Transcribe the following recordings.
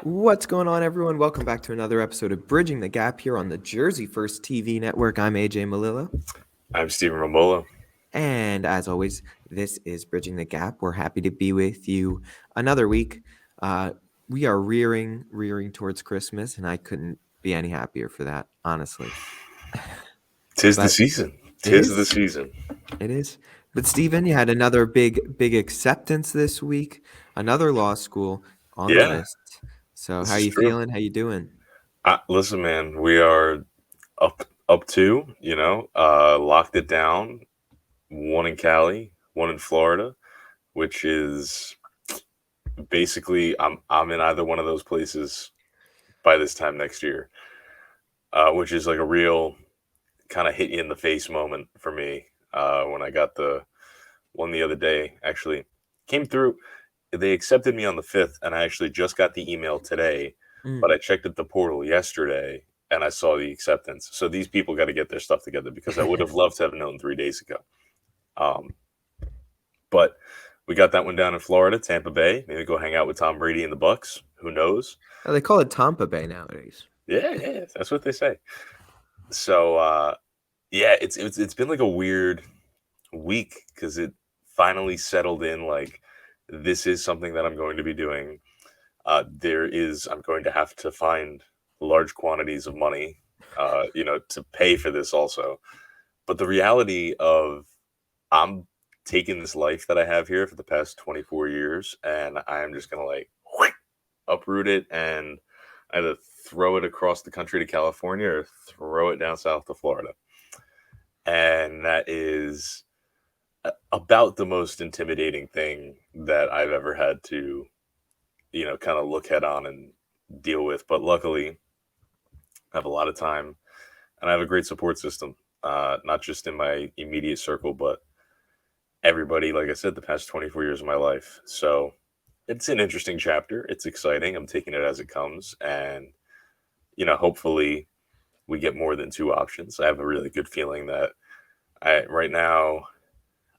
What's going on, everyone? Welcome back to another episode of Bridging the Gap here on the Jersey First TV network. I'm AJ Malillo. I'm Stephen Romola. And as always, this is Bridging the Gap. We're happy to be with you another week. Uh, we are rearing towards Christmas, and I couldn't be any happier for that, honestly. Tis the But season. it Tis the is. season. It is. But Stephen, you had another big acceptance this week, another law school on the Yeah, list. So how this is you true. feeling? How you doing? Listen, man, we are up to, locked it down. One in Cali, one in Florida, which is basically I'm in either one of those places by this time next year, which is like a real kind of hit you in the face moment for me when I got the one the other day. Actually, came through. They accepted me on the 5th, and I actually just got the email today, but Mm. I checked at the portal yesterday and I saw the acceptance. So these people got to get their stuff together because I would have loved to have known 3 days ago. Um, but we got that one down in Florida, Tampa Bay. Maybe go hang out with Tom Brady and the Bucks. Who knows? Oh, they call it Tampa Bay nowadays. Yeah, yeah, that's what they say. So yeah, it's been like a weird week because it finally settled in. Like this is something that I'm going to be doing. I'm going to have to find large quantities of money, to pay for this also. But the reality of I'm taking this life that I have here for the past 24 years, and I'm just gonna like uproot it and either throw it across the country to California or throw it down south to Florida. And that is about the most intimidating thing that I've ever had to, kind of look head on and deal with. But luckily, I have a lot of time and I have a great support system, not just in my immediate circle, but everybody, like I said, the past 24 years of my life. So it's an interesting chapter. It's exciting. I'm taking it as it comes. And, hopefully we get more than two options. I have a really good feeling that right now,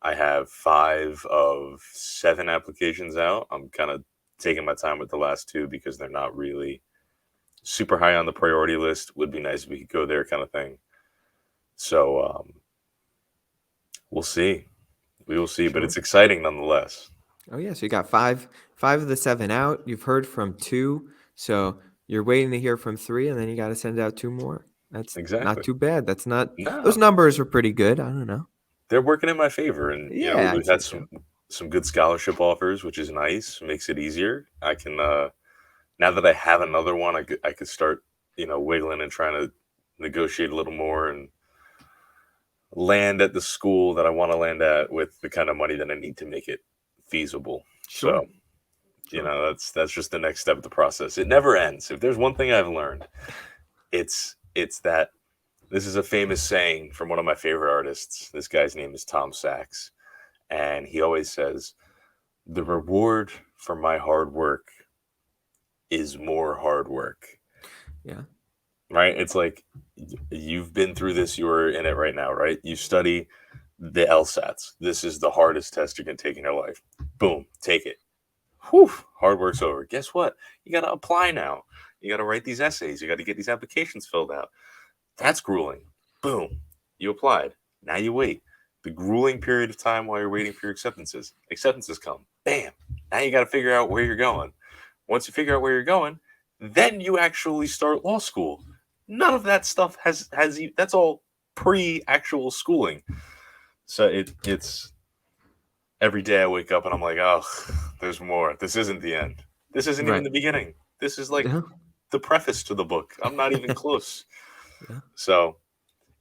I have 5 of 7 applications out. I'm kind of taking my time with the last two because they're not really super high on the priority list. Would be nice if we could go there, kind of thing. So we'll see. We will see, but Sure. it's exciting nonetheless. Oh yeah, so you got five of the seven out. You've heard from two, so you're waiting to hear from three, and then you got to send out two more. That's not Exactly. too bad. That's not those No, numbers are pretty good. I don't know. they're working in my favor, and Yeah, we've I'd had say so. some good scholarship offers, which is nice. Makes it easier. I can now that I have another one, I could start wiggling and trying to negotiate a little more and land at the school that I want to land at with the kind of money that I need to make it feasible. Sure, So, sure. that's just the next step of the process. It never ends. If there's one thing I've learned, it's that this is a famous saying from one of my favorite artists. This guy's name is Tom Sachs, and he always says, "The reward for my hard work is more hard work." Yeah, Right? It's like you've been through this, you're in it right now, right? You study the LSATs. This is the hardest test you can take in your life. Boom, take it. Whew, hard work's over. Guess what? You got to apply now. You got to write these essays. You got to get these applications filled out. That's grueling. Boom, you applied. Now you wait. The grueling period of time while you're waiting for your acceptances. Acceptances come. Bam. Now you got to figure out where you're going. Once you figure out where you're going, then you actually start law school. None of that stuff has that's all pre actual schooling. So it's every day I wake up and I'm like, oh, there's more. This isn't the end. This isn't even right. the beginning. This is like Yeah, the preface to the book. I'm not even close. yeah. So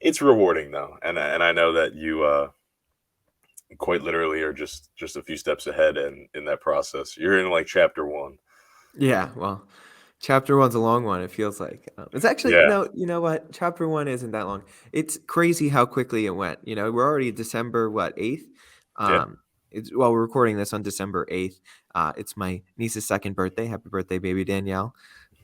it's rewarding though, and I know that you quite literally are just a few steps ahead in that process. You're in like chapter one. Yeah, well, chapter one's a long one. It feels like it's actually Yeah, no. You know what? Chapter one isn't that long. It's crazy how quickly it went. We're already December what 8th. yeah. It's well, we're recording this on December 8th. It's my niece's second birthday. Happy birthday, baby Danielle.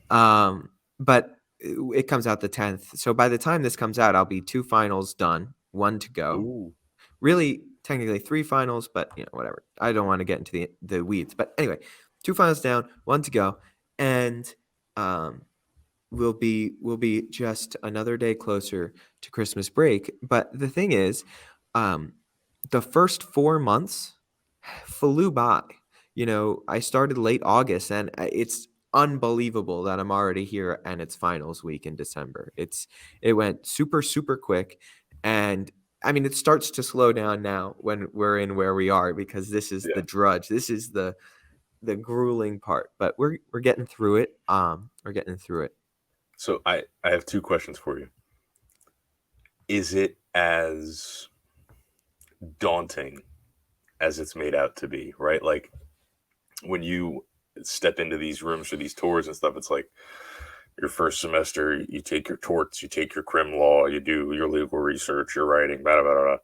But it comes out the 10th. So by the time this comes out, I'll be two finals done, one to go. Ooh, Really, technically three finals, but whatever. I don't want to get into the weeds. But anyway, two finals down, one to go, and um, we'll be just another day closer to Christmas break. But the thing is, um, the first 4 months flew by. I started late August, and it's unbelievable that I'm already here and it's finals week in December. It went super, super quick. And I mean, it starts to slow down now when we're in where we are, because this is the Yeah. drudge. This is the grueling part, but we're getting through it. We're getting through it. So I have two questions for you. Is it as daunting as it's made out to be, right? Like when you step into these rooms for these tours and stuff, it's like your first semester, you take your torts, you take your crim law, you do your legal research, your writing, blah, blah, blah,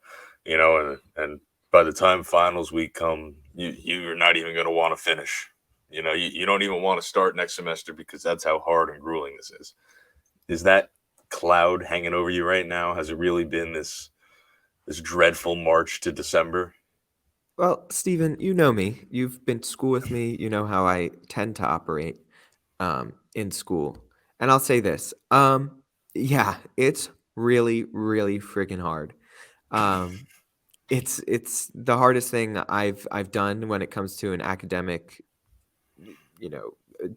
blah, and by the time finals week come, you're not even going to want to finish. You don't even want to start next semester because that's how hard and grueling this is. Is that cloud hanging over you right now? Has it really been this dreadful March to December? Well, Stephen, you know me. You've been to school with me. You know how I tend to operate in school. And I'll say this. Yeah, it's really, really freaking hard. Um, it's the hardest thing I've done when it comes to you know, uh,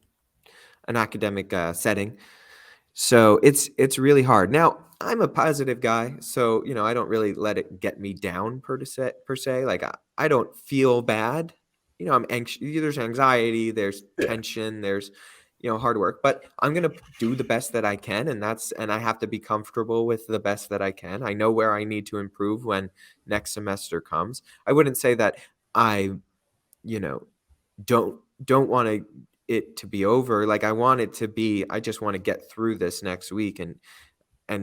an academic setting. So it's really hard. Now, I'm a positive guy, so I don't really let it get me down per se. Like I don't feel bad. I'm anxious. There's anxiety, there's Yeah. tension, there's hard work, but I'm gonna do the best that I can, and I have to be comfortable with the best that I can. I know where I need to improve when next semester comes. I wouldn't say that I you know don't want it to be over. Like I want it to be. I just want to get through this next week and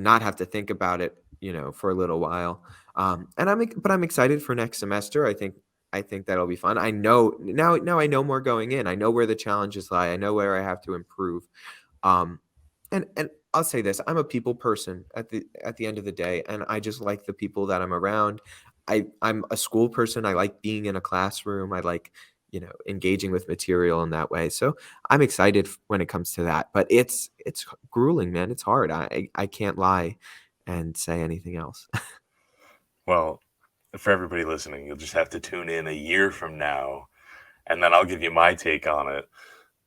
not have to think about it, for a little while. And I'm excited for next semester. I think that'll be fun. I know now I know more going in. I know where the challenges lie. I know where I have to improve. Um, and I'll say this: I'm a people person at the end of the day, and I just like the people that I'm around. I'm a school person. I like being in a classroom. I like engaging with material in that way. So I'm excited when it comes to that. But it's grueling, man. It's hard. I can't lie and say anything else. Well, for everybody listening, you'll just have to tune in a year from now, and then I'll give you my take on it.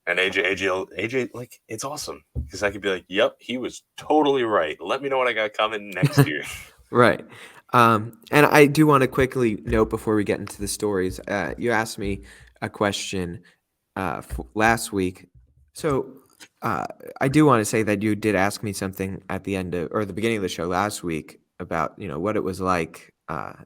And AJ, like it's awesome because I could be like, "Yep, he was totally right." Let me know what I got coming next year. Right. And I do want to quickly note before we get into the stories. You asked me a question last week, so uh, I do want to say that you did ask me something at the end of or the beginning of the show last week about what it was like.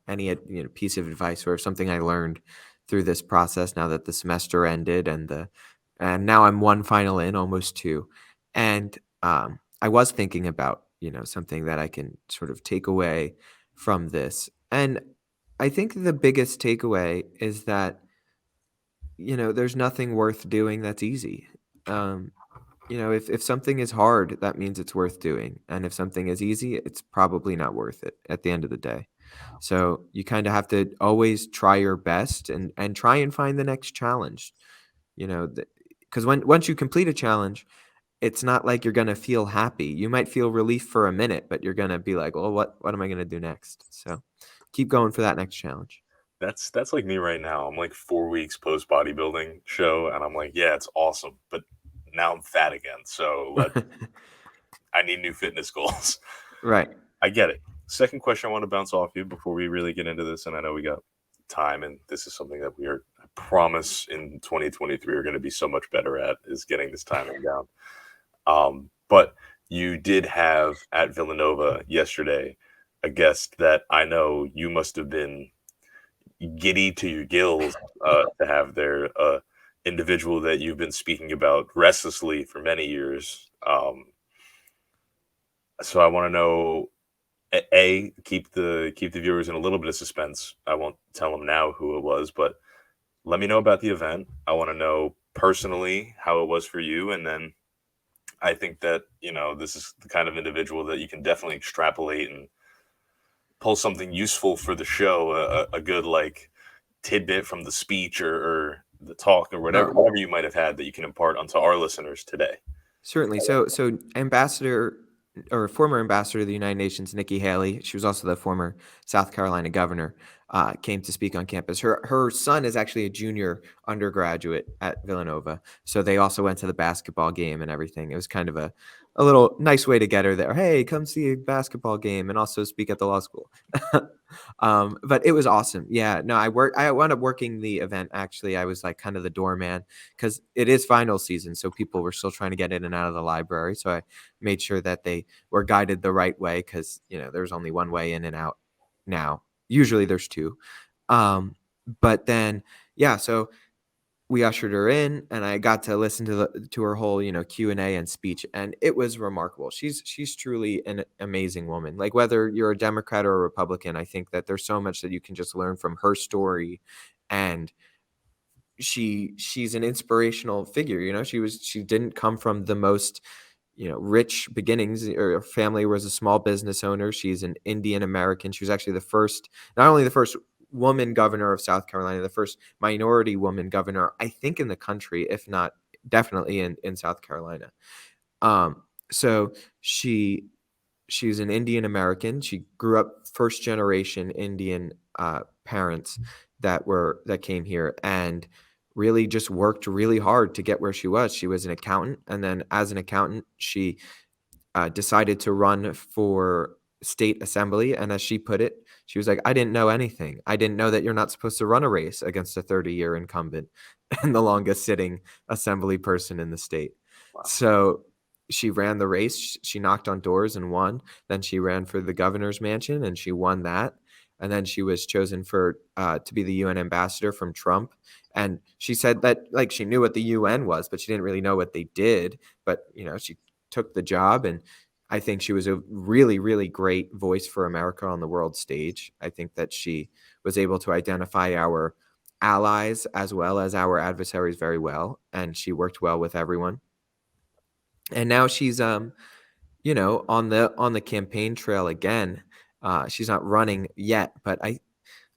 Any piece of advice or something I learned through this process now that the semester ended and now I'm one final in, almost two, and I was thinking about something that I can sort of take away from this, and I think the biggest takeaway is that there's nothing worth doing that's easy. Um, if something is hard, that means it's worth doing, and if something is easy, it's probably not worth it at the end of the day. So you kind of have to always try your best and try and find the next challenge. Because once you complete a challenge, it's not like you're gonna feel happy. You might feel relief for a minute, but you're gonna be like, "Well, what am I gonna do next?" So, keep going for that next challenge. That's like me right now. I'm like 4 weeks post bodybuilding show, and I'm like, yeah, it's awesome, but now I'm fat again, so I need new fitness goals. Right. I get it. Second question I want to bounce off you before we really get into this, and I know we got time, and this is something that I promise in 2023 are going to be so much better at is getting this timing down. But you did have at Villanova yesterday a guest that I know you must have been giddy to your gills to have there, individual that you've been speaking about restlessly for many years. So I want to know, keep the viewers in a little bit of suspense. I won't tell them now who it was, but let me know about the event. I want to know personally how it was for you, and then I think that this is the kind of individual that you can definitely extrapolate and pull something useful for the show, a good like tidbit from the speech or the talk or whatever No. you might have had that you can impart onto our listeners today. Certainly. So ambassador or former ambassador of the United Nations, Nikki Haley, she was also the former South Carolina governor, came to speak on campus. Her son is actually a junior undergraduate at Villanova, so they also went to the basketball game and everything. It was kind of a little nice way to get her there. Hey, come see a basketball game and also speak at the law school. But it was awesome. Yeah, no, I wound up working the event. Actually, I was like kind of the doorman because it is final season, so people were still trying to get in and out of the library. So I made sure that they were guided the right way because there's only one way in and out now. Usually there's two. But then yeah, so we ushered her in, and I got to listen to her whole Q&A and speech, and it was remarkable. She's truly an amazing woman. Like, whether you're a Democrat or a Republican, I think that there's so much that you can just learn from her story, and she's an inspirational figure. She didn't come from the most rich beginnings. Her family was a small business owner. She's an Indian American. She was actually not only the first woman governor of South Carolina, the first minority woman governor, I think, in the country, if not definitely in South Carolina. So she's an Indian American. She grew up first generation Indian parents that came here, and really just worked really hard to get where she was. She was an accountant, and then as an accountant, she decided to run for state assembly. And as she put it, she was like, I didn't know anything. I didn't know that you're not supposed to run a race against a 30-year incumbent and the longest sitting assembly person in the state. Wow. So she ran the race. She knocked on doors and won. Then she ran for the governor's mansion and she won that. And then she was chosen to be the UN ambassador from Trump. And she said that, like, she knew what the UN was, but she didn't really know what they did. But she took the job, and I think she was a really, really great voice for America on the world stage. I think that she was able to identify our allies as well as our adversaries very well, and she worked well with everyone. And now she's on the campaign trail again. She's not running yet, but I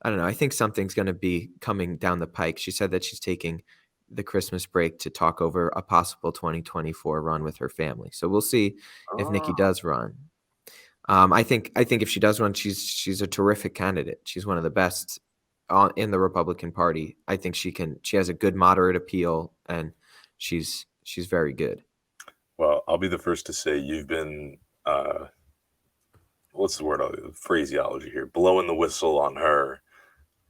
don't know. I think something's going to be coming down the pike. She said that she's taking the Christmas break to talk over a possible 2024 run with her family. So we'll see if Nikki does run. I think if she does run, she's a terrific candidate. She's one of the best in the Republican Party. I think she has a good moderate appeal, and she's very good. Well, I'll be the first to say you've been what's the word? Phraseology here. Blowing the whistle on her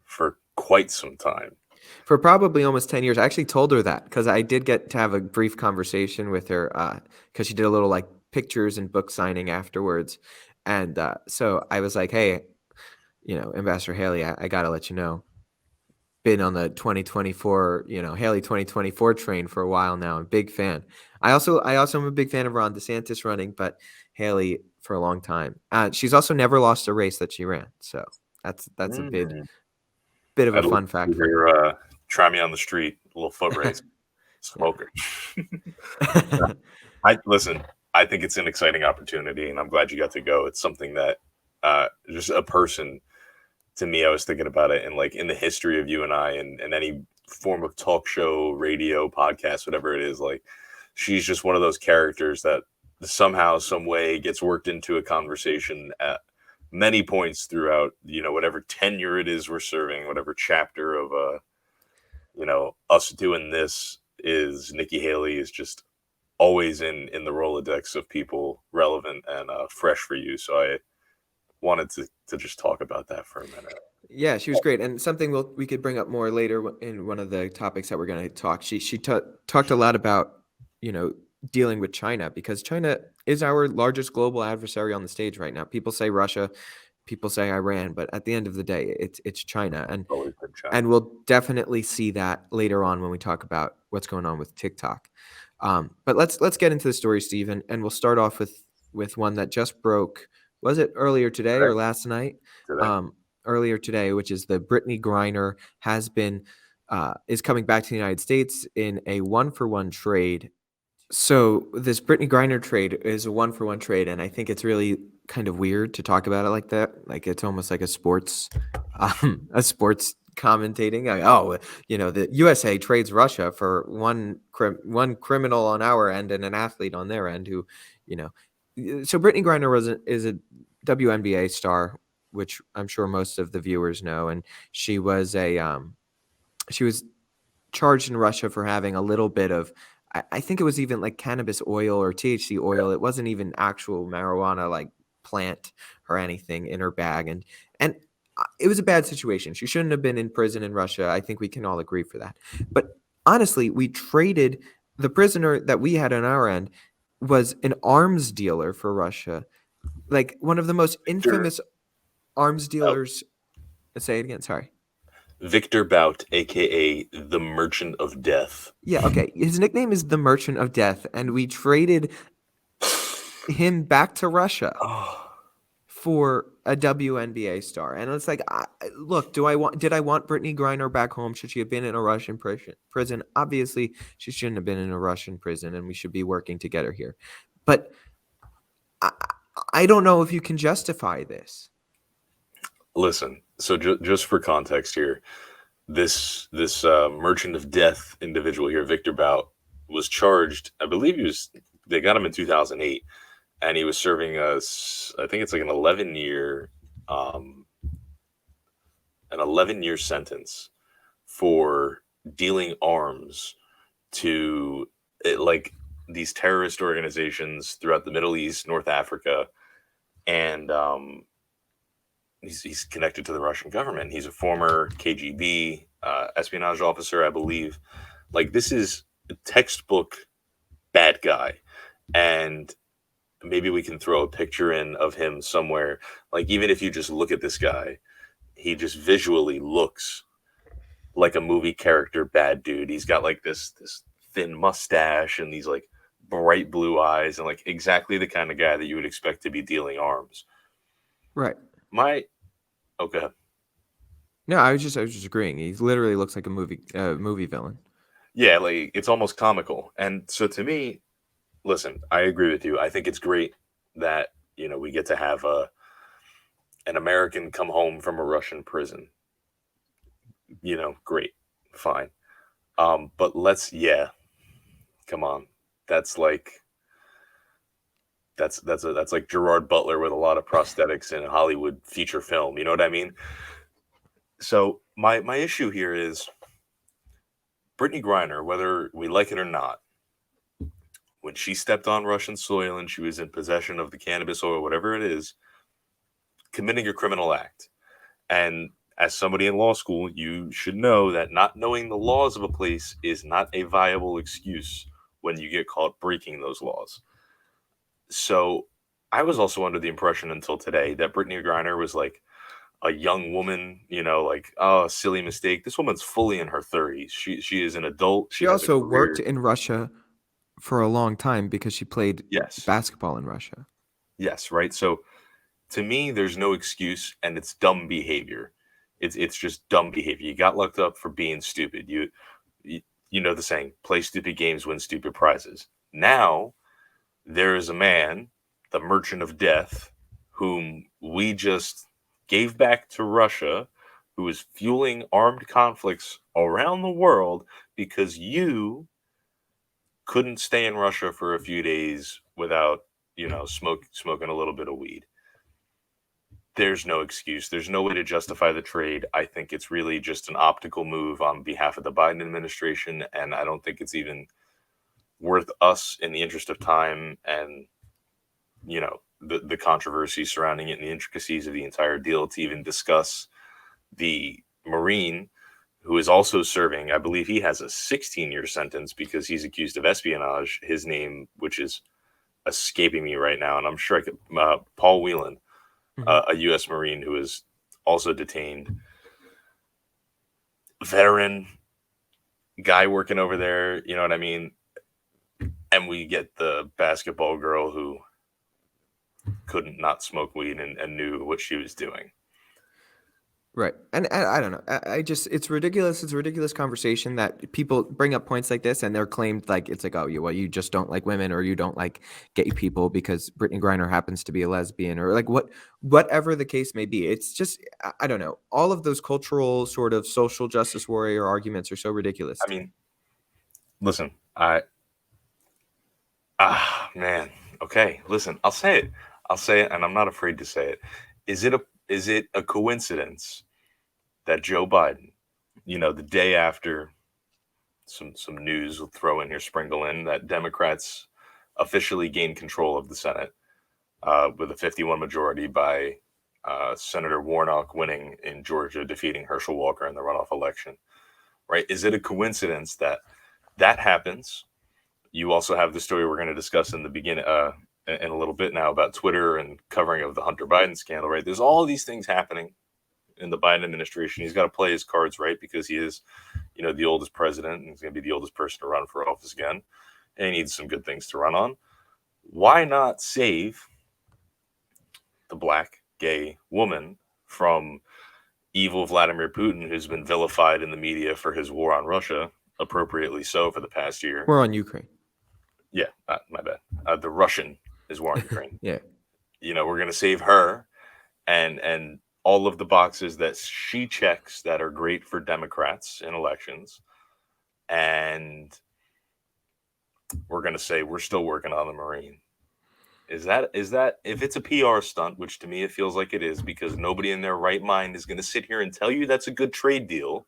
for quite some time. For probably almost 10 years. I actually told her that because I did get to have a brief conversation with her because she did a little like pictures and book signing afterwards. And so I was like, hey, Ambassador Haley, I got to let you know, been on the 2024, Haley 2024 train for a while now. I'm a big fan. I also am a big fan of Ron DeSantis running, but Haley for a long time. She's also never lost a race that she ran. So that's a bit of a fun fact. Try me on the street, a little foot race, smoker. I think it's an exciting opportunity, and I'm glad you got to go. It's something that just a person, to me, I was thinking about it, and like in the history of you and I, and any form of talk show, radio, podcast, whatever it is, like she's just one of those characters that somehow, some way gets worked into a conversation at many points throughout, whatever tenure it is we're serving, whatever chapter of us doing this is. Nikki Haley is just always in the Rolodex of people relevant and fresh for you. So I wanted to just talk about that for a minute. Yeah, she was great, and something we could bring up more later in one of the topics that we're going to talk. She talked a lot about dealing with China, because China is our largest global adversary on the stage right now. People say Russia, people say Iran, but at the end of the day, it's China, and we'll definitely see that later on when we talk about what's going on with TikTok. But let's get into the story, Stephen, and we'll start off with one that just broke. Was it earlier today or last night? Earlier today, which is the Brittany Griner is coming back to the United States in a 1-for-1 trade. So this Brittany Griner trade is a 1-for-1 trade, and I think it's really kind of weird to talk about it like that. Like, it's almost like a sports commentating, the USA trades Russia for one criminal on our end and an athlete on their end who, you know. So Brittany Griner is a WNBA star, which I'm sure most of the viewers know, and she was she was charged in Russia for having a little bit of, I think it was even like cannabis oil or THC oil. It wasn't even actual marijuana, like plant or anything in her bag. And it was a bad situation. She shouldn't have been in prison in Russia. I think we can all agree for that. But honestly, we traded the prisoner that we had on our end was an arms dealer for Russia, like one of the most infamous arms Bout. dealers. Say it again. Sorry. Victor Bout, aka the Merchant of Death. Yeah, okay. His nickname is the Merchant of Death, and we traded him back to Russia Oh, for a WNBA star. And it's like, look, did I want Brittany Griner back home? Should she have been in a Russian prison? Obviously, she shouldn't have been in a Russian prison, and we should be working to get her here. But I, I don't know if you can justify this. listen. So just for context here, this Merchant of Death individual here, Victor Bout, was charged. I believe they got him in 2008, and he was serving I think it's like um, an 11-year sentence for dealing arms to like these terrorist organizations throughout the Middle East, North Africa, and he's connected to the Russian government. He's a former KGB espionage officer, I believe. Like, this is a textbook bad guy, and maybe we can throw a picture in of him somewhere. Like, even if you just look at this guy, he just visually looks like a movie character bad dude. He's got like this thin mustache and these like bright blue eyes, and like exactly the kind of guy that you would expect to be dealing arms. Right. My okay. No, I was just agreeing. He literally looks like a movie villain. Yeah, like it's almost comical. And so to me, listen, I agree with you. I think it's great that, we get to have an American come home from a Russian prison. Great. Fine. But yeah, come on. That's like that's like Gerard Butler with a lot of prosthetics in a Hollywood feature film. You know what I mean? So my issue here is Brittany Griner, whether we like it or not, when she stepped on Russian soil and she was in possession of the cannabis oil, whatever it is, committing a criminal act. And as somebody in law school, you should know that not knowing the laws of a place is not a viable excuse when you get caught breaking those laws. So I was also under the impression until today that Brittany Griner was like a young woman, like, oh, silly mistake. This woman's fully in her 30s. She is an adult. She has a also worked career. in Russia for a long time because she played Yes. basketball in Russia. Yes, right. So to me, there's no excuse, and it's dumb behavior. It's just dumb behavior. You got locked up for being stupid. You know the saying, play stupid games, win stupid prizes. Now there is a man, the Merchant of Death, whom we just gave back to Russia, who is fueling armed conflicts around the world because you couldn't stay in Russia for a few days without, smoking a little bit of weed. There's no excuse. There's no way to justify the trade. I think it's really just an optical move on behalf of the Biden administration, and I don't think it's even worth us, in the interest of time and the controversy surrounding it and the intricacies of the entire deal, to even discuss the Marine who is also serving. I believe he has a 16-year sentence because he's accused of espionage. His name, which is escaping me right now, and I'm sure I could, Paul Whelan, a U.S. Marine who is also detained. Veteran guy working over there, you know what I mean? And we get the basketball girl who couldn't not smoke weed and knew what she was doing. Right. And I don't know. I just, it's ridiculous. It's a ridiculous conversation that people bring up points like this and they're claimed like, it's like, oh, you just don't like women or you don't like gay people because Brittany Griner happens to be a lesbian or like whatever the case may be. It's just, I don't know. All of those cultural sort of social justice warrior arguments are so ridiculous I to me. mean, listen, man. Okay, listen, I'll say it. I'll say it, and I'm not afraid to say it. Is it a coincidence that Joe Biden, the day after some news will throw in here, sprinkle in that Democrats officially gained control of the Senate with a 51 majority by Senator Warnock winning in Georgia, defeating Herschel Walker in the runoff election, right? Is it a coincidence that that happens? You also have the story we're going to discuss in the beginning, in a little bit now, about Twitter and covering of the Hunter Biden scandal, right? There's all these things happening in the Biden administration. He's got to play his cards right because he is, the oldest president and he's going to be the oldest person to run for office again. And he needs some good things to run on. Why not save the black gay woman from evil Vladimir Putin, who's been vilified in the media for his war on Russia, appropriately so, for the past year? We're on Ukraine. Yeah, my bad. The Russian is war on Ukraine. Yeah. We're going to save her and all of the boxes that she checks that are great for Democrats in elections. And we're going to say we're still working on the Marine. Is that if it's a PR stunt, which to me it feels like it is, because nobody in their right mind is going to sit here and tell you that's a good trade deal.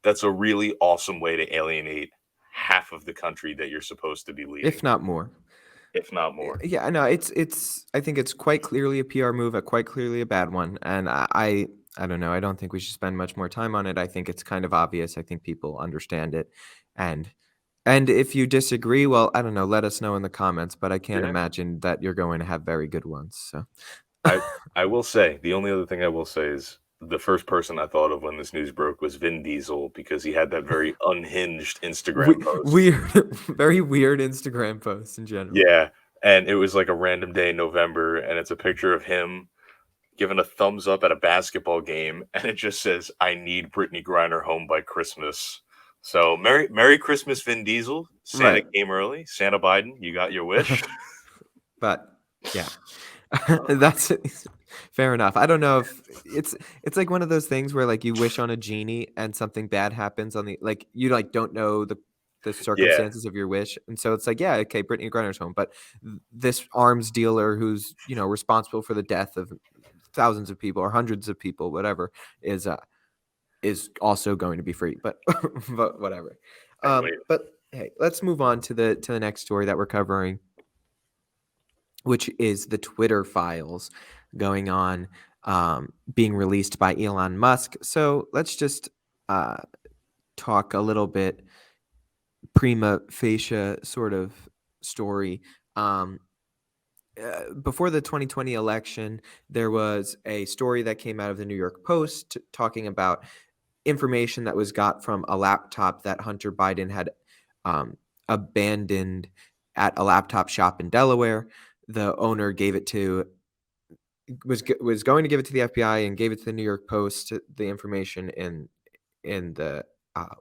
That's a really awesome way to alienate half of the country that you're supposed to be leading, If not more. if not more. Yeah, no, I think it's quite clearly a PR move, quite clearly a bad one. And I don't know. I don't think we should spend much more time on it. I think it's kind of obvious. I think people understand it. And if you disagree, well, I don't know, let us know in the comments, but I can't Yeah. imagine that you're going to have very good ones. So I will say, the only other thing I will say is the first person I thought of when this news broke was Vin Diesel, because he had that very unhinged Instagram post. weird, very weird Instagram posts in general. Yeah, and it was like a random day in November, and it's a picture of him giving a thumbs up at a basketball game, and it just says, "I need Brittany Griner home by Christmas." So Merry Christmas, Vin Diesel. Santa Right. came early. Santa Biden, you got your wish. But yeah. That's fair enough. I don't know if it's like one of those things where like you wish on a genie and something bad happens on the like you like don't know the circumstances of your wish, and so it's like, yeah, okay, Brittany Griner's home, but this arms dealer who's responsible for the death of thousands of people or hundreds of people, whatever, is also going to be free. But but whatever. But hey, let's move on to the next story that we're covering, which is the Twitter files going on, being released by Elon Musk. So let's just talk a little bit prima facie sort of story. Before the 2020 election, there was a story that came out of the New York Post talking about information that was got from a laptop that Hunter Biden had abandoned at a laptop shop in Delaware. The owner gave it to was going to give it to the FBI and gave it to the New York Post, the information in the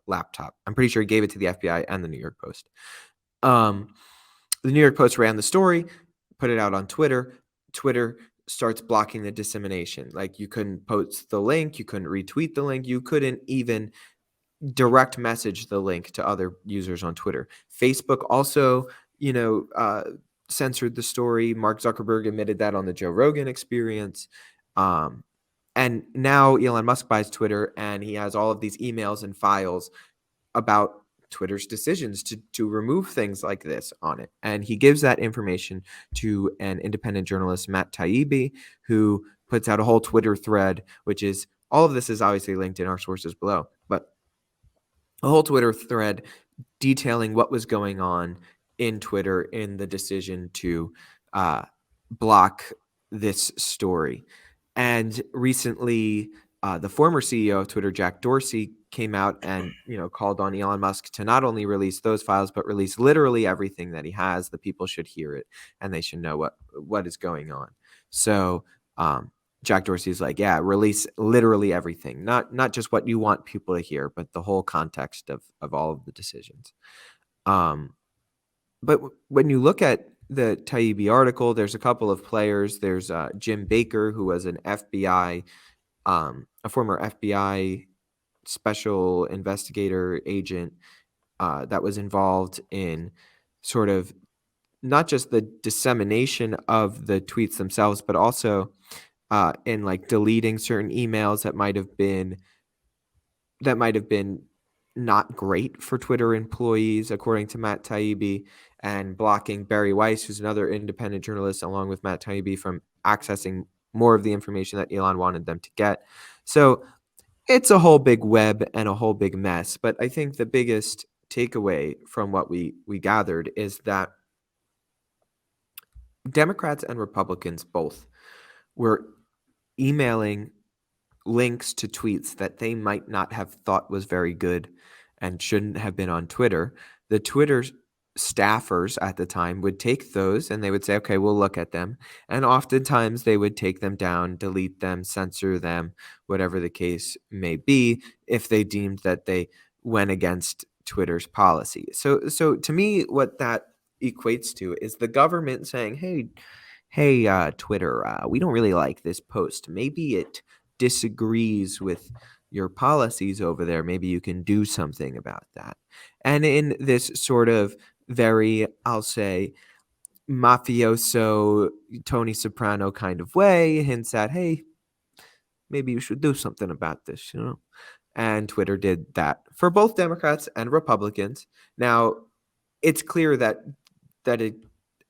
laptop. I'm pretty sure he gave it to the FBI and the New York Post. The New York Post ran the story, put it out on Twitter. Twitter starts blocking the dissemination. Like, you couldn't post the link, you couldn't retweet the link, you couldn't even direct message the link to other users on Twitter. Facebook also, censored the story. Mark Zuckerberg admitted that on the Joe Rogan Experience. And now Elon Musk buys Twitter, and he has all of these emails and files about Twitter's decisions to remove things like this on it. And he gives that information to an independent journalist, Matt Taibbi, who puts out a whole Twitter thread, which is, all of this is obviously linked in our sources below, but a whole Twitter thread detailing what was going on in Twitter in the decision to block this story. And recently, the former CEO of Twitter, Jack Dorsey, came out and called on Elon Musk to not only release those files, but release literally everything that he has. The people should hear it, and they should know what is going on. So Jack Dorsey's like, yeah, release literally everything, not just what you want people to hear, but the whole context of all of the decisions. But when you look at the Taibbi article, there's a couple of players. There's Jim Baker, who was an FBI, a former FBI special investigator agent that was involved in sort of not just the dissemination of the tweets themselves, but also in like deleting certain emails that might have been not great for Twitter employees, according to Matt Taibbi, and blocking Barry Weiss, who's another independent journalist, along with Matt Taibbi, from accessing more of the information that Elon wanted them to get. So it's a whole big web and a whole big mess. But I think the biggest takeaway from what we gathered is that Democrats and Republicans both were emailing links to tweets that they might not have thought was very good and shouldn't have been on Twitter. The Twitter staffers at the time would take those and they would say, okay, we'll look at them. And oftentimes they would take them down, delete them, censor them, whatever the case may be, if they deemed that they went against Twitter's policy. So to me, what that equates to is the government saying, hey, Twitter, we don't really like this post. Maybe it disagrees with your policies over there. Maybe you can do something about that. And in this sort of very, I'll say, mafioso Tony Soprano kind of way, hints at, hey, maybe you should do something about this, And Twitter did that for both Democrats and Republicans. Now, it's clear that it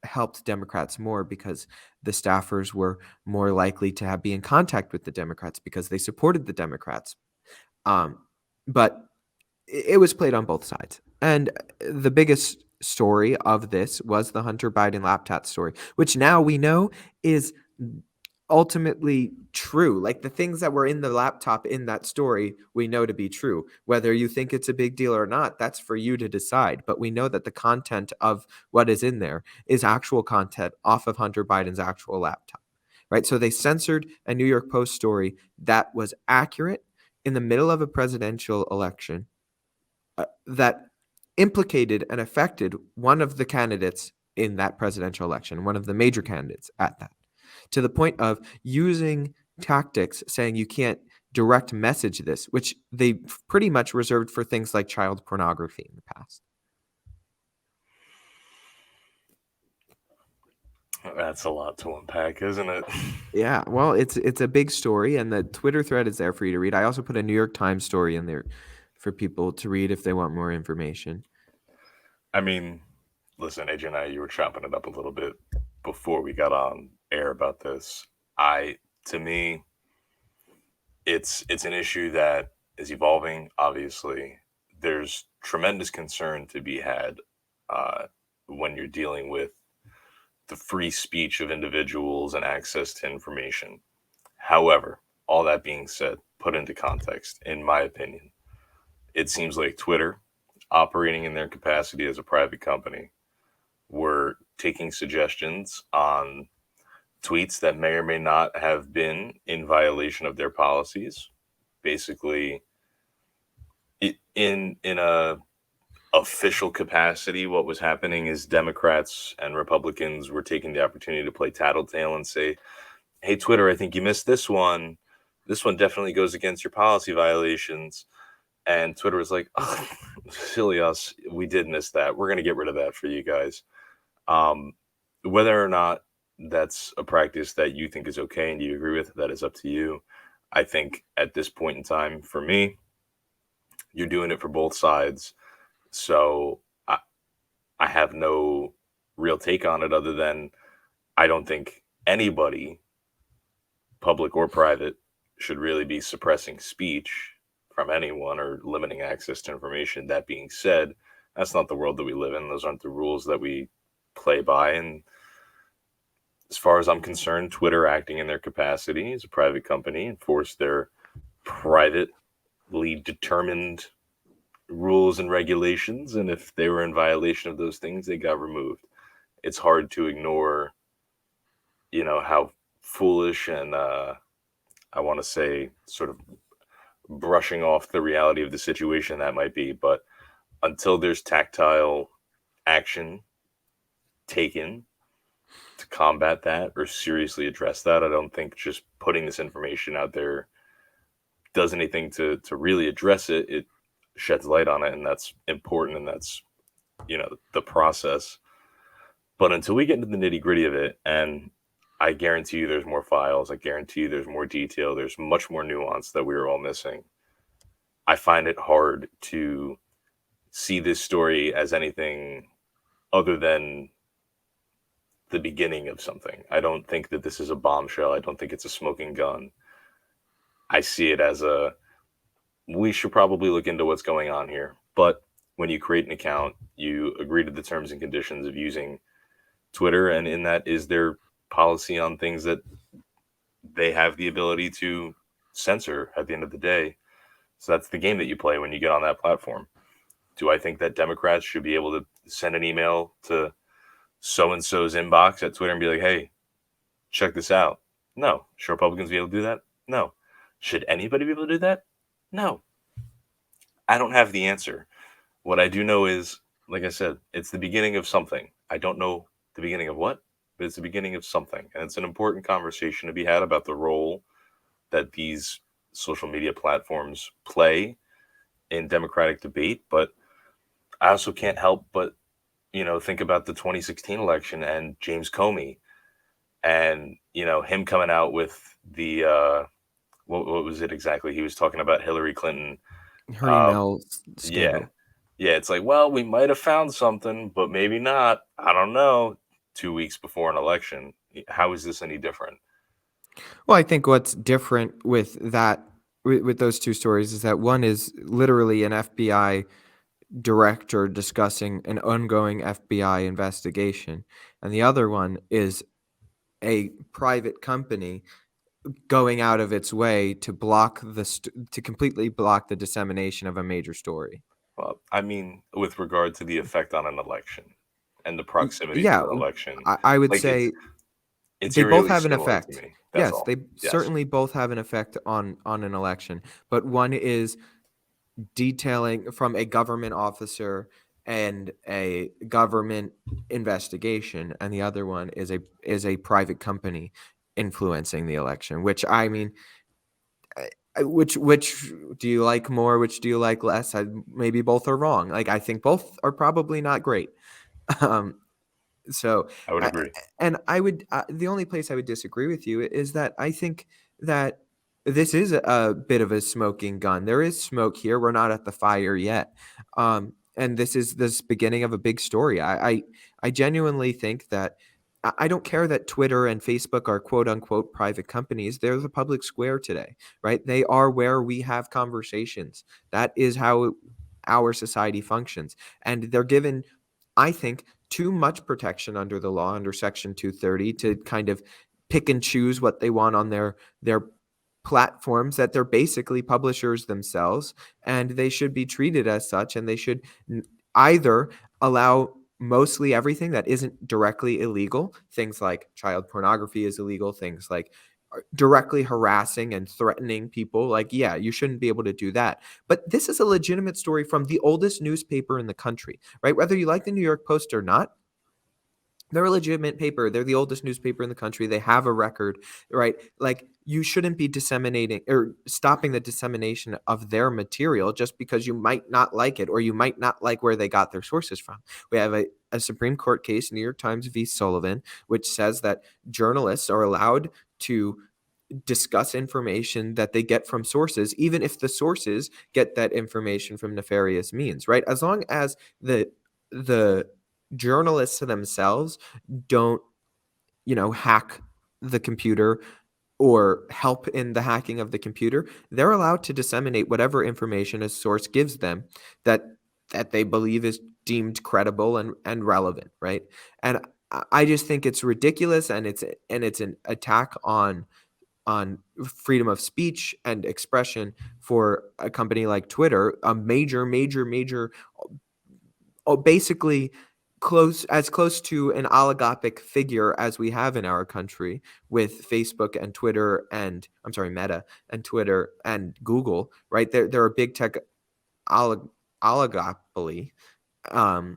helped Democrats more because the staffers were more likely to be in contact with the Democrats because they supported the Democrats. But it was played on both sides. And the biggest story of this was the Hunter Biden laptop story, which now we know is ultimately true. Like the things that were in the laptop in that story, we know to be true. Whether you think it's a big deal or not, that's for you to decide. But we know that the content of what is in there is actual content off of Hunter Biden's actual laptop, right? So they censored a New York Post story that was accurate in the middle of a presidential election that implicated and affected one of the candidates in that presidential election, one of the major candidates at that, to the point of using tactics saying you can't direct message this, which they pretty much reserved for things like child pornography in the past. That's a lot to unpack, isn't it? Yeah, well, it's a big story, and the Twitter thread is there for you to read. I also put a New York Times story in there for people to read if they want more information. I mean, listen, AJ and I, you were chopping it up a little bit before we got on air about this. To me, it's an issue that is evolving. Obviously, there's tremendous concern to be had when you're dealing with the free speech of individuals and access to information. However, all that being said, put into context, in my opinion, it seems like Twitter, operating in their capacity as a private company, were taking suggestions on tweets that may or may not have been in violation of their policies. Basically, in a official capacity, what was happening is Democrats and Republicans were taking the opportunity to play tattletale and say, hey, Twitter, I think you missed this one. This one definitely goes against your policy violations. And Twitter was like, oh, silly us. We did miss that. We're going to get rid of that for you guys. Whether or not that's a practice that you think is okay and you agree with, that is up to you. I think at this point in time, for me, you're doing it for both sides. So I have no real take on it other than I don't think anybody, public or private, should really be suppressing speech from anyone or limiting access to information. That being said, that's not the world that we live in. Those aren't the rules that we play by. And as far as I'm concerned, Twitter, acting in their capacity as a private company, enforced their privately determined rules and regulations. And if they were in violation of those things, they got removed. It's hard to ignore, how foolish and I want to say, sort of brushing off the reality of the situation that might be, but until there's tactile action taken to combat that or seriously address that, I don't think just putting this information out there does anything to really address it. It sheds light on it, and that's important, and that's, the process. But until we get into the nitty gritty of it, and I guarantee you there's more files, I guarantee you there's more detail, there's much more nuance that we are all missing. I find it hard to see this story as anything other than the beginning of something. I don't think that this is a bombshell. I don't think it's a smoking gun. I see it as we should probably look into what's going on here. But when you create an account, you agree to the terms and conditions of using Twitter, and in that is their policy on things that they have the ability to censor at the end of the day. So that's the game that you play when you get on that platform. Do I think that Democrats should be able to send an email to so-and-so's inbox at Twitter and be like, hey, check this out? No. Should Republicans be able to do that? No. Should anybody be able to do that? No. I don't have the answer. What I do know is, like I said, it's the beginning of something. I don't know the beginning of what, but it's the beginning of something. And it's an important conversation to be had about the role that these social media platforms play in democratic debate. But I also can't help but, think about the 2016 election and James Comey and, him coming out with the, what was it exactly? He was talking about Hillary Clinton. Her email Yeah. scandal. Yeah. It's like, well, we might have found something, but maybe not. I don't know. 2 weeks before an election. How is this any different? Well, I think what's different with that, with those two stories, is that one is literally an FBI director discussing an ongoing FBI investigation, and the other one is a private company going out of its way to to completely block the dissemination of a major story. Well, I mean, with regard to the effect on an election and the proximity Yeah, to an election, I would like say it's they both eerily have an similar to effect. me. That's Yes, all. they Yes. certainly both have an effect on an election, but one is detailing from a government officer and a government investigation, and the other one is a private company influencing the election. Which I mean, which do you like more? Which do you like less? Maybe both are wrong. Like I think both are probably not great. Um, so, I would I, agree. and I would the only place I would disagree with you is that I think that this is a bit of a smoking gun. There is smoke here. We're not at the fire yet, and this is this beginning of a big story. I genuinely think that. I don't care that Twitter and Facebook are quote unquote private companies. They're the public square today, right? They are where we have conversations. That is how our society functions. And they're given, I think, too much protection under the law, under Section 230, to kind of pick and choose what they want on their platforms, that they're basically publishers themselves, and they should be treated as such, and they should either allow mostly everything that isn't directly illegal. Things like child pornography is illegal, things like directly harassing and threatening people, like, yeah, you shouldn't be able to do that. But this is a legitimate story from the oldest newspaper in the country, right? Whether you like the New York Post or not, they're a legitimate paper. They're the oldest newspaper in the country. They have a record, right? Like, you shouldn't be disseminating or stopping the dissemination of their material just because you might not like it or you might not like where they got their sources from. We have a Supreme Court case, New York Times v. Sullivan, which says that journalists are allowed to discuss information that they get from sources, even if the sources get that information from nefarious means, right? As long as the journalists themselves don't, hack the computer or help in the hacking of the computer, they're allowed to disseminate whatever information a source gives them that they believe is deemed credible and relevant, right? And I just think it's ridiculous, and it's an attack on freedom of speech and expression for a company like Twitter, a major, major, major, basically close to an oligopic figure as we have in our country with Facebook and Twitter and I'm sorry, Meta and Twitter and Google, right? They're a big tech oligopoly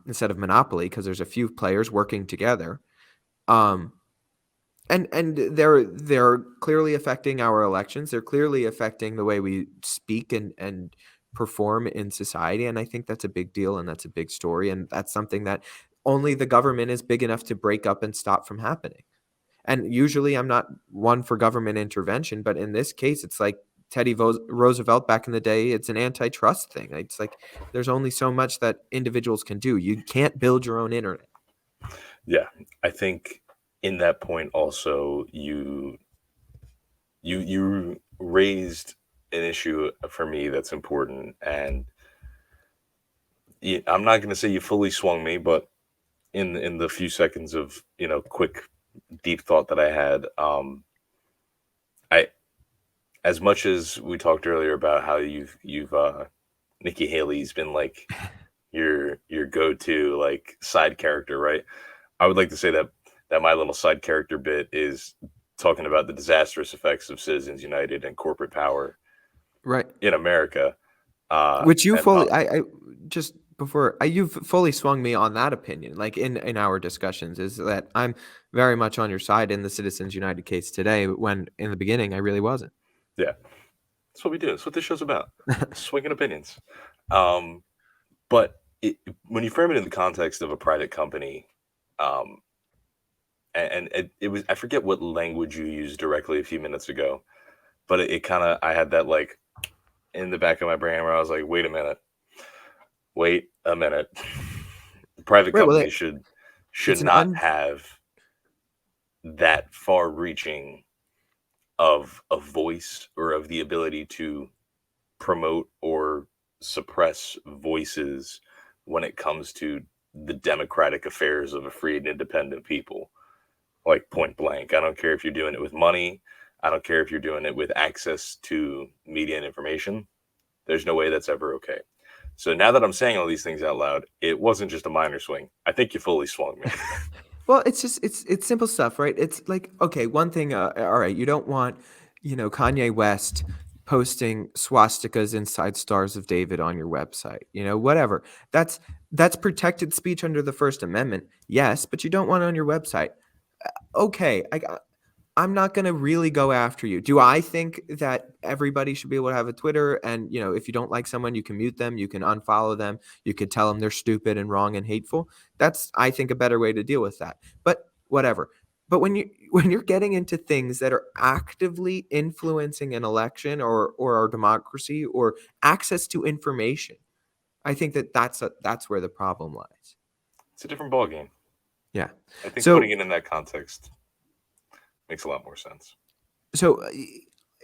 instead of monopoly because there's a few players working together. Um, and they're clearly affecting our elections. They're clearly affecting the way we speak and perform in society. And I think that's a big deal and that's a big story. And that's something that only the government is big enough to break up and stop from happening. And usually I'm not one for government intervention, but in this case, it's like Roosevelt back in the day. It's an antitrust thing. It's like there's only so much that individuals can do. You can't build your own internet. Yeah, I think in that point also you raised an issue for me that's important, and I'm not going to say you fully swung me, but in the few seconds of quick deep thought that I had, I as much as we talked earlier about how you've Nikki Haley's been like your go-to like side character, right? I would like to say that my little side character bit is talking about the disastrous effects of Citizens United and corporate power Right. in America. Which you And fully, I just before you've fully swung me on that opinion. Like in our discussions, is that I'm very much on your side in the Citizens United case today. When in the beginning, I really wasn't. yeah, that's what we do. That's what this show's about. Swinging opinions. But when you frame it in the context of a private company, um, and it was, I forget what language you used directly a few minutes ago, but it kind of, I had that like in the back of my brain where I was like, wait a minute. Private Right. Well, companies should it's an not have that far reaching of a voice or of the ability to promote or suppress voices when it comes to the democratic affairs of a free and independent people. Like point blank. I don't care if you're doing it with money. I don't care if you're doing it with access to media and information. There's no way that's ever okay. So now that I'm saying all these things out loud, it wasn't just a minor swing. I think you fully swung me. Well, it's just it's simple stuff, right? It's like, okay, one thing, all right, you don't want, Kanye West posting swastikas inside Stars of David on your website, whatever. That's protected speech under the First Amendment. Yes, but you don't want it on your website. Okay, I'm not going to really go after you. Do I think that everybody should be able to have a Twitter and, if you don't like someone, you can mute them, you can unfollow them, you could tell them they're stupid and wrong and hateful. That's, I think, a better way to deal with that. But whatever. But when you're getting into things that are actively influencing an election or our democracy or access to information, I think that's where the problem lies. It's a different ballgame. Yeah. I think So putting it in that context makes a lot more sense. So,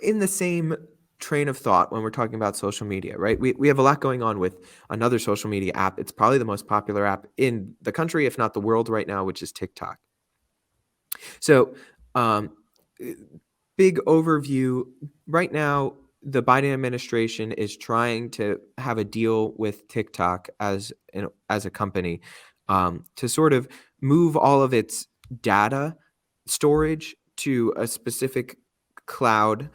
in the same train of thought, when we're talking about social media, right? We have a lot going on with another social media app. It's probably the most popular app in the country, if not the world right now, which is TikTok. So, um, big overview. Right now, the Biden administration is trying to have a deal with TikTok as a company to sort of move all of its data storage to a specific cloud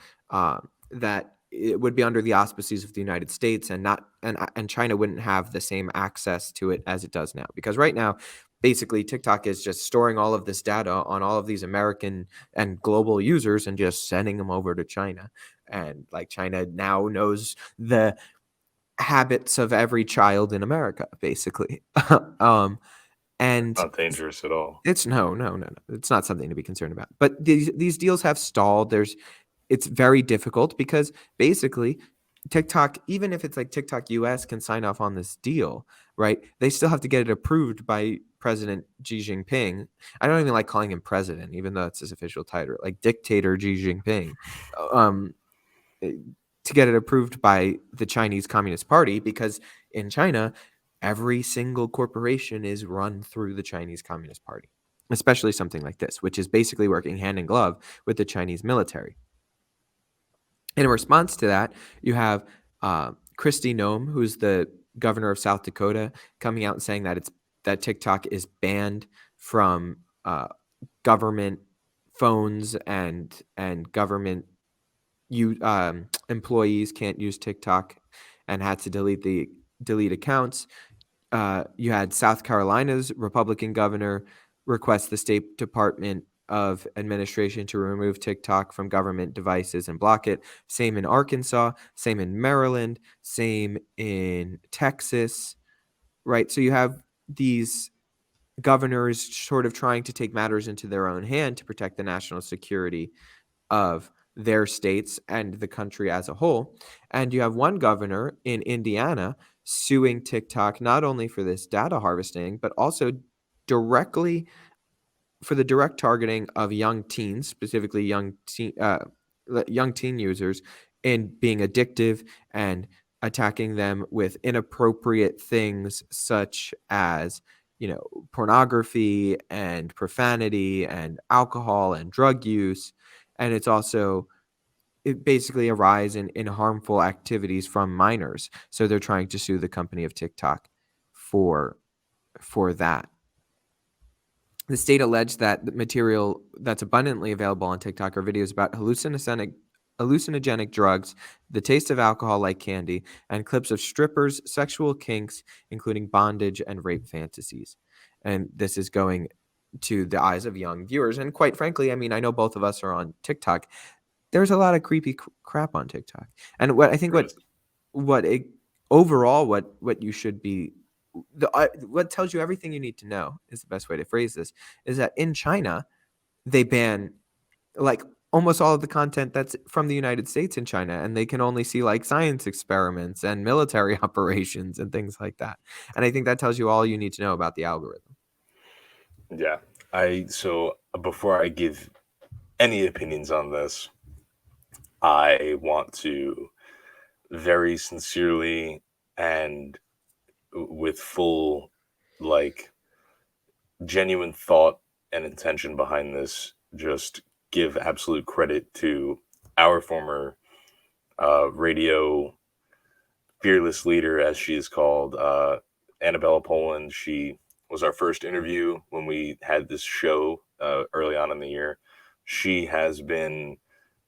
that it would be under the auspices of the United States and not and China wouldn't have the same access to it as it does now, because right now basically TikTok is just storing all of this data on all of these American and global users and just sending them over to China, and like China now knows the habits of every child in America basically. And Not dangerous at all. it's no. It's not something to be concerned about. But these deals have stalled. It's very difficult because basically TikTok, even if it's like TikTok US can sign off on this deal, right? They still have to get it approved by President Xi Jinping. I don't even like calling him president, even though it's his official title, like dictator Xi Jinping, to get it approved by the Chinese Communist Party, because in China, every single corporation is run through the Chinese Communist Party, especially something like this, which is basically working hand in glove with the Chinese military. In response to that, you have Kristi Noem, who's the governor of South Dakota, coming out and saying that it's that TikTok is banned from government phones, and government employees can't use TikTok, and had to delete accounts. You had South Carolina's Republican governor request the State Department of Administration to remove TikTok from government devices and block it. Same in Arkansas, same in Maryland, same in Texas, right? So you have these governors sort of trying to take matters into their own hand to protect the national security of their states and the country as a whole. And you have one governor in Indiana suing TikTok not only for this data harvesting, but also directly for the direct targeting of young teens, specifically young teen users, in being addictive and attacking them with inappropriate things such as pornography and profanity and alcohol and drug use. And it's also basically a rise in harmful activities from minors. So they're trying to sue the company of TikTok for that. The state alleged that the material that's abundantly available on TikTok are videos about hallucinogenic drugs, the taste of alcohol like candy, and clips of strippers' sexual kinks, including bondage and rape fantasies. And this is going to the eyes of young viewers. And quite frankly, I mean, I know both of us are on TikTok. There's a lot of creepy crap on TikTok. And what I think overall what you should be what tells you everything you need to know is the best way to phrase this, is that in China they ban like almost all of the content that's from the United States in China, and they can only see like science experiments and military operations and things like that. And I think that tells you all you need to know about the algorithm. Yeah. So before I give any opinions on this, I want to very sincerely and with full, like, genuine thought and intention behind this, just give absolute credit to our former radio fearless leader, as she is called, Annabella Poland. She was our first interview when we had this show early on in the year. She has been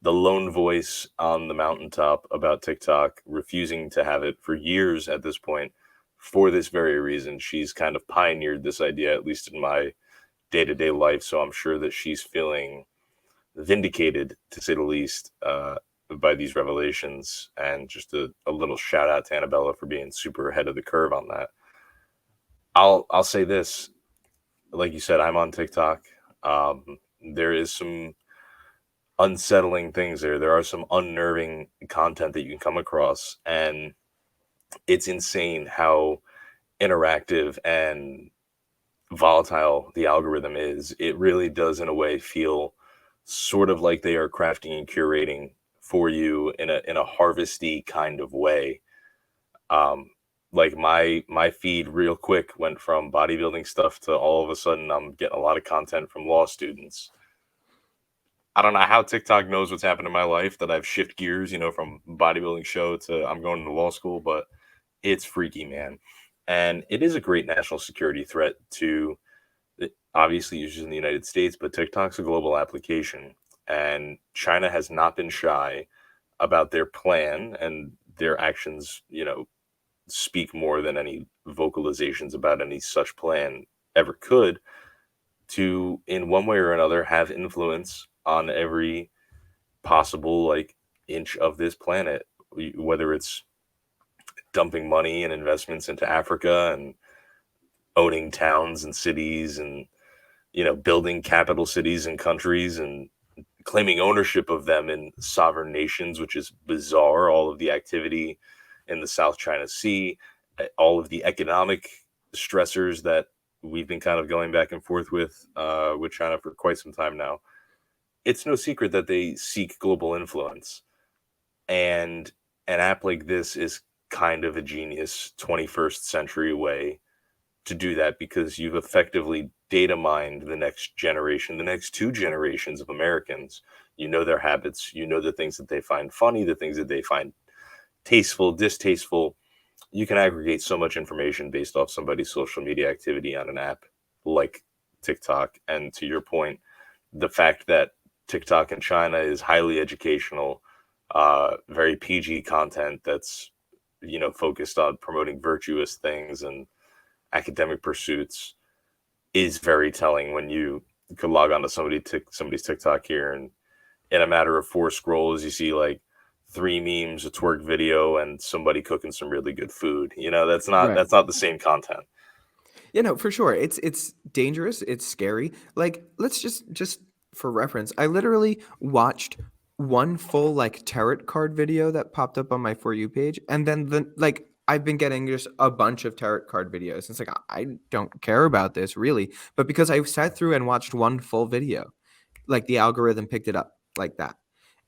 the lone voice on the mountaintop about TikTok, refusing to have it for years at this point, for this very reason. She's kind of pioneered this idea, at least in my day-to-day life. So I'm sure that she's feeling vindicated, to say the least, by these revelations. And just a little shout out to Annabella for being super ahead of the curve on that. I'll say this, like you said, I'm on TikTok. There is some unsettling things there. There are some unnerving content that you can come across, and it's insane how interactive and volatile the algorithm is. It really does, in a way, feel sort of like they are crafting and curating for you in a harvesty kind of way. Like my feed real quick went from bodybuilding stuff to all of a sudden I'm getting a lot of content from law students. I don't know how TikTok knows what's happened in my life, that I've shifted gears, from bodybuilding show to I'm going to law school, but it's freaky, man. And it is a great national security threat to obviously users in the United States, but TikTok's a global application. And China has not been shy about their plan, and their actions, speak more than any vocalizations about any such plan ever could, to, in one way or another, have influence on every possible like inch of this planet, whether it's dumping money and investments into Africa and owning towns and cities and building capital cities and countries and claiming ownership of them in sovereign nations, which is bizarre. All of the activity in the South China Sea, all of the economic stressors that we've been kind of going back and forth with China for quite some time now. It's no secret that they seek global influence, and an app like this is kind of a genius 21st century way to do that, because you've effectively data mined the next generation, the next two generations of Americans. You know their habits, the things that they find funny, the things that they find tasteful, distasteful, you can aggregate so much information based off somebody's social media activity on an app like TikTok. And to your point, the fact that TikTok in China is highly educational, very PG content that's focused on promoting virtuous things and academic pursuits is very telling when you could log on to somebody's TikTok here, and in a matter of 4 scrolls you see like 3 memes, a twerk video, and somebody cooking some really good food. That's not Right. that's not the same content. For sure. It's dangerous. It's scary. Like, let's just for reference, I literally watched one full like tarot card video that popped up on my For You page, and then I've been getting just a bunch of tarot card videos. It's like I don't care about this really, but because I sat through and watched one full video, like the algorithm picked it up like that.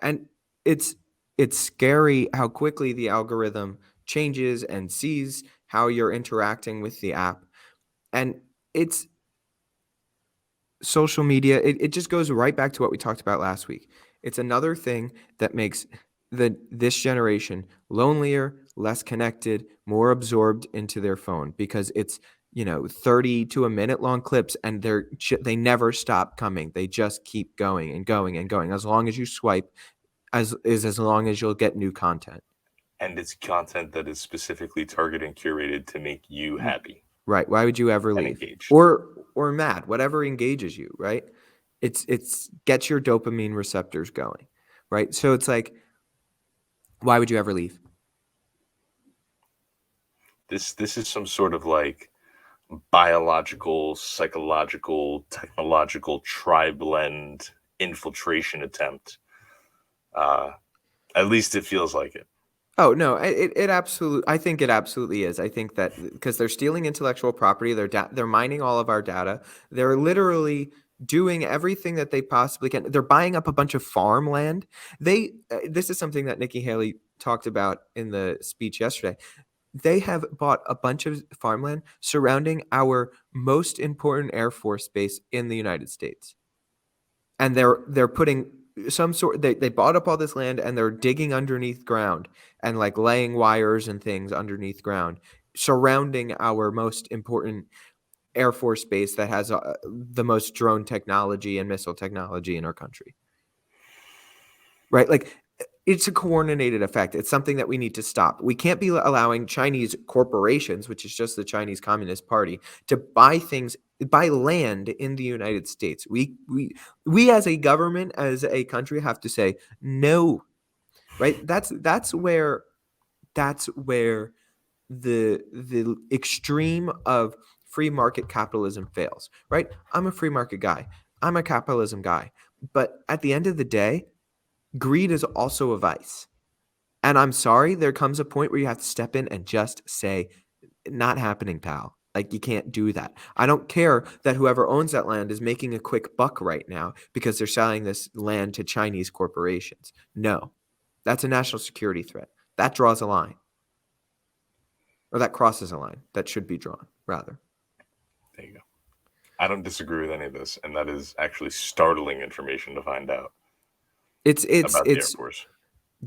And it's it's scary how quickly the algorithm changes and sees how you're interacting with the app. And it's social media, it just goes right back to what we talked about last week. It's another thing that makes this generation lonelier, less connected, more absorbed into their phone because it's 30 to a minute long clips, and they never stop coming. They just keep going and going and going. As long as you swipe, as long as you'll get new content. And it's content that is specifically targeted and curated to make you happy Right. Why would you ever and leave? engaged. Or mad, whatever engages you, right? It's gets your dopamine receptors going, right? So it's like, why would you ever leave? This is some sort of like biological, psychological, technological tri-blend infiltration attempt. At least it feels like it. Oh no, it absolutely. I think it absolutely is. I think that because they're stealing intellectual property, they're mining all of our data. They're literally doing everything that they possibly can. They're buying up a bunch of farmland. This is something that Nikki Haley talked about in the speech yesterday. They have bought a bunch of farmland surrounding our most important Air Force base in the United States. And they're putting they bought up all this land, and they're digging underneath ground and like laying wires and things underneath ground surrounding our most important Air Force base that has the most drone technology and missile technology in our country. Right? Like, it's a coordinated effect. It's something that we need to stop. We can't be allowing Chinese corporations, which is just the Chinese Communist Party, to buy land in the United States. We as a government, as a country, have to say no. Right? That's where the extreme of free market capitalism fails. Right? I'm a free market guy. I'm a capitalism guy. But at the end of the day, greed is also a vice. And I'm sorry, there comes a point where you have to step in and just say, not happening, pal. Like, you can't do that. I don't care that whoever owns that land is making a quick buck right now because they're selling this land to Chinese corporations. No, that's a national security threat. That draws a line. Or that crosses a line that should be drawn, rather. There you go. I don't disagree with any of this, and that is actually startling information to find out It's about the Air Force.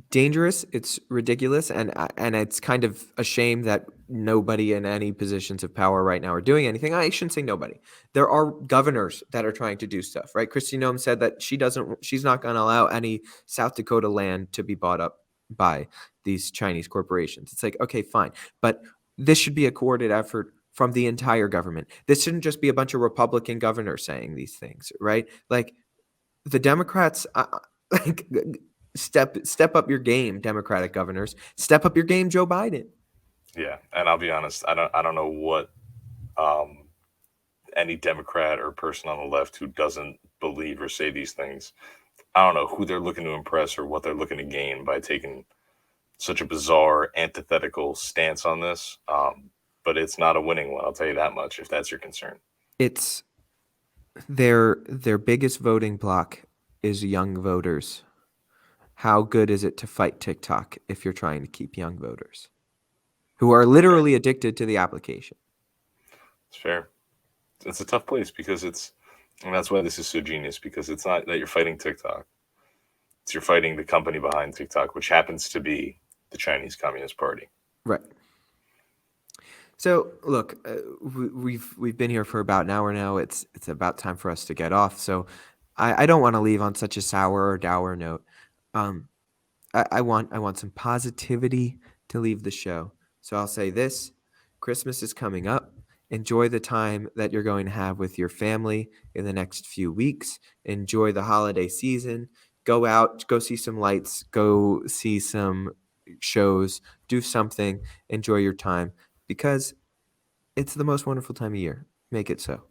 dangerous, it's ridiculous, and it's kind of a shame that nobody in any positions of power right now are doing anything. I shouldn't say nobody. There are governors that are trying to do stuff, right? Kristi Noem said that she's not going to allow any South Dakota land to be bought up by these Chinese corporations. It's like, okay, fine, but this should be a coordinated effort from the entire government. This shouldn't just be a bunch of Republican governors saying these things, right? Like, the Democrats, like, step up your game, Democratic governors. Step up your game, Joe Biden. Yeah, and I'll be honest, I don't know what any Democrat or person on the left who doesn't believe or say these things, I don't know who they're looking to impress or what they're looking to gain by taking such a bizarre, antithetical stance on this. But it's not a winning one, I'll tell you that much, if that's your concern. It's their biggest voting block is young voters. How good is it to fight TikTok if you're trying to keep young voters who are literally addicted to the application? It's fair. It's a tough place because and that's why this is so genius, because it's not that you're fighting TikTok. It's you're fighting the company behind TikTok, which happens to be the Chinese Communist Party. Right. So look, we've been here for about an hour now. It's about time for us to get off. So I don't want to leave on such a sour or dour note. Um, I want some positivity to leave the show. So I'll say this: Christmas is coming up. Enjoy the time that you're going to have with your family in the next few weeks. Enjoy the holiday season. Go out, go see some lights, go see some shows, do something, enjoy your time because it's the most wonderful time of year. Make it so.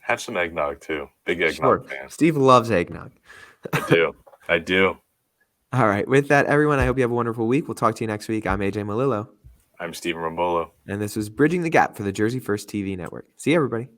Have some eggnog too. Big Sure. eggnog fan. Steve loves eggnog. I do. I do. All right. With that, everyone, I hope you have a wonderful week. We'll talk to you next week. I'm AJ Malillo, I'm Stephen Rambolo. and this was Bridging the Gap for the Jersey First TV Network. See you, everybody.